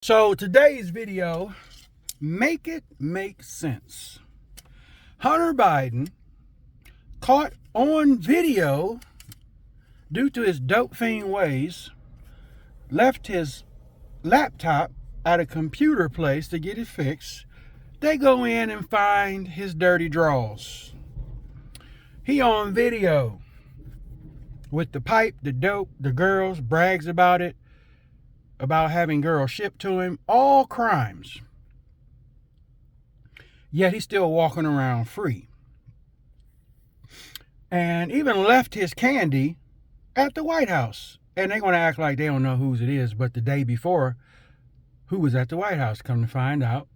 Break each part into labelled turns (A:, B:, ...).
A: So today's video, make it make sense. Hunter Biden caught on video due to his dope fiend ways, left his laptop at a computer place to get it fixed. They go in and find his dirty drawers. He on video with the pipe, the dope, the girls, brags about it, about having girls shipped to him, all crimes. Yet he's still walking around free. And even left his candy at the White House. And they're going to act like they don't know whose it is, but the day before, who was at the White House? Come to find out,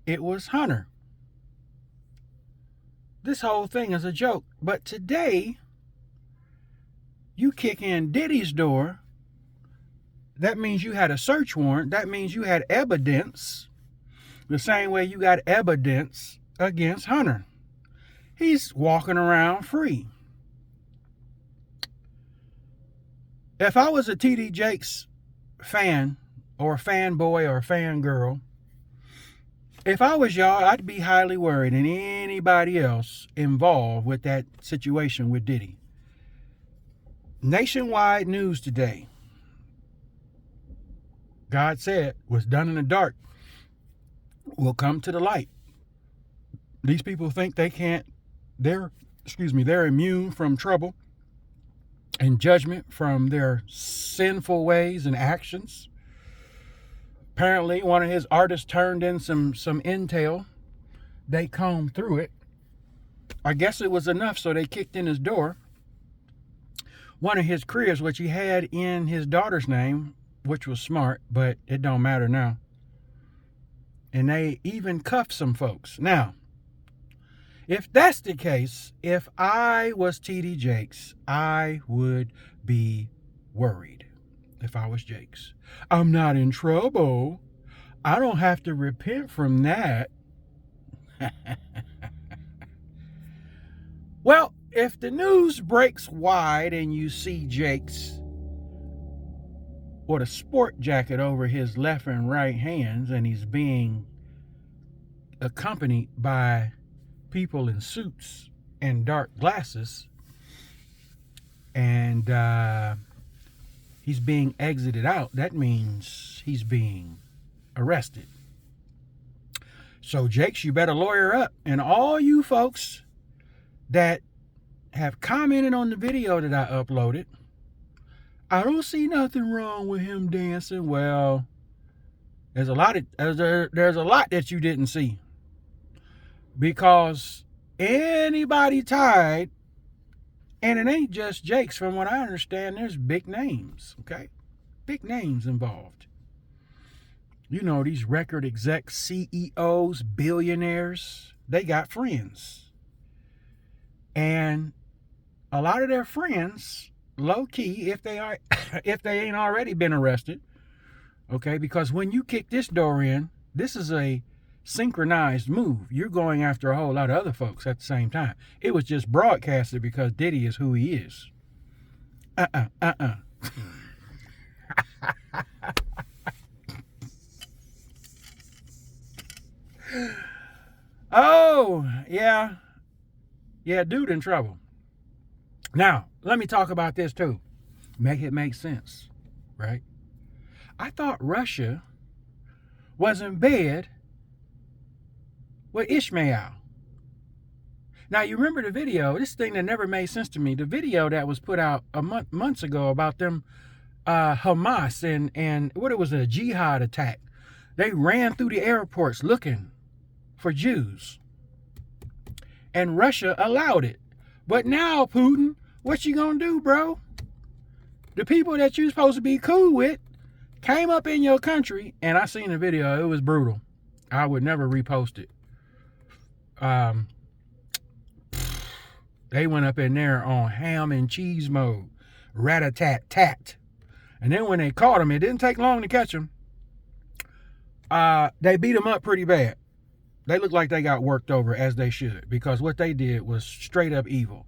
A: it was Hunter. This whole thing is a joke. But today, you kick in Diddy's door. That means you had a search warrant. That means you had evidence. The same way you got evidence against Hunter. He's walking around free. If I was a TD Jakes fan, or a fanboy, or a fangirl, if I was y'all, I'd be highly worried, and anybody else involved with that situation with Diddy. Nationwide news today. God said, what's done in the dark will come to the light. These people think they're immune from trouble and judgment from their sinful ways and actions. Apparently, one of his artists turned in some intel. They combed through it. I guess it was enough, so they kicked in his door. One of his careers, which he had in his daughter's name, which was smart, but it don't matter now. And they even cuffed some folks. Now, if that's the case, if I was TD Jakes, I would be worried. If I was Jakes, I'm not in trouble. I don't have to repent from that. Well, if the news breaks wide and you see Jakes with a sport jacket over his left and right hands, and he's being accompanied by people in suits and dark glasses, and he's being exited out, that means he's being arrested. So Jakes, you better lawyer up. And all you folks that have commented on the video that I uploaded, I don't see nothing wrong with him dancing. Well, there's a lot that you didn't see. Because anybody tied, and it ain't just Jakes, from what I understand, there's big names, okay? Big names involved. You know, these record execs, CEOs, billionaires, they got friends. And a lot of their friends, low key, if they ain't already been arrested, okay? Because when you kick this door in, this is a synchronized move. You're going after a whole lot of other folks at the same time. It was just broadcasted because Diddy is who he is. Oh, yeah, dude in trouble. Now, let me talk about this too. Make it make sense, right? I thought Russia was in bed with Ishmael. Now, you remember the video, this thing that never made sense to me, the video that was put out months ago about them, Hamas and what it was, a jihad attack. They ran through the airports looking for Jews. And Russia allowed it. But now, Putin, what you gonna do, bro? The people that you're supposed to be cool with came up in your country, and I seen the video, it was brutal. I would never repost it. They went up in there on ham and cheese mode, rat-a-tat-tat. And then when they caught him, it didn't take long to catch him. They beat him up pretty bad. They look like they got worked over, as they should, because what they did was straight up evil.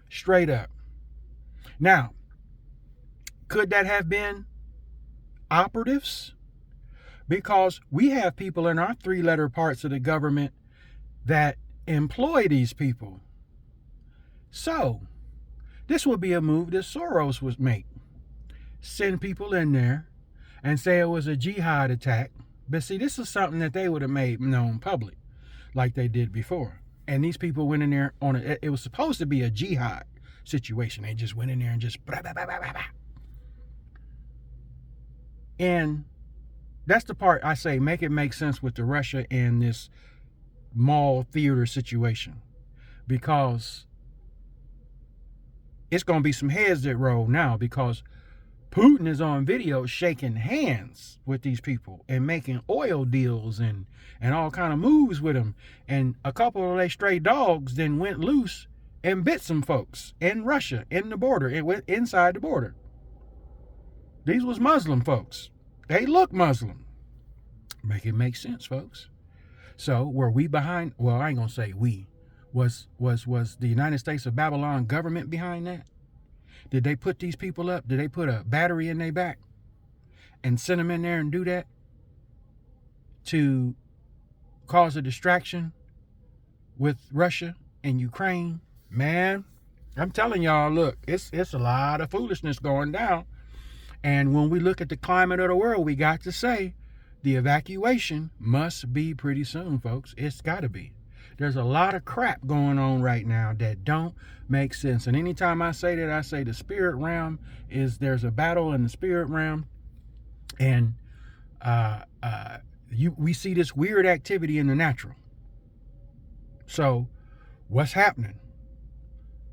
A: Straight up. Now, could that have been operatives? because we have people in our three-letter parts of the government that employ these people. So this would be a move that Soros would make. Send people in there and say it was a jihad attack. But see, this is something that they would have made known public like they did before. And these people went in there on it was supposed to be a jihad situation. They just went in there and just blah, blah, blah, blah, blah. And that's the part I say, make it make sense with the Russia and this mall theater situation, because it's going to be some heads that roll now, because Putin is on video shaking hands with these people and making oil deals and all kind of moves with them. And a couple of their stray dogs then went loose and bit some folks in Russia, in the border, it went inside the border. These was Muslim folks. They look Muslim. Make it make sense, folks. So were we behind? Well, I ain't gonna say we. Was the United States of Babylon government behind that? Did they put these people up? Did they put a battery in their back and send them in there and do that to cause a distraction with Russia and Ukraine? Man, I'm telling y'all, look, it's a lot of foolishness going down. And when we look at the climate of the world, we got to say the evacuation must be pretty soon, folks. It's got to be. There's a lot of crap going on right now that don't make sense. And anytime I say that, I say the spirit realm there's a battle in the spirit realm. And we see this weird activity in the natural. So what's happening?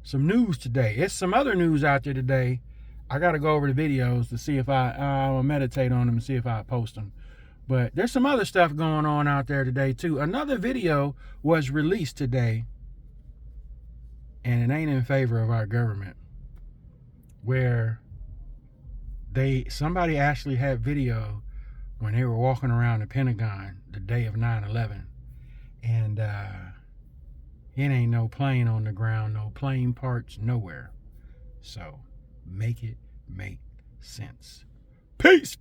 A: Some news today. It's some other news out there today. I got to go over the videos to see if I'll meditate on them and see if I post them. But there's some other stuff going on out there today too. Another video was released today, and it ain't in favor of our government, where somebody actually had video when they were walking around the Pentagon the day of 9/11, and it ain't no plane on the ground, no plane parts nowhere. So make it make sense. Peace.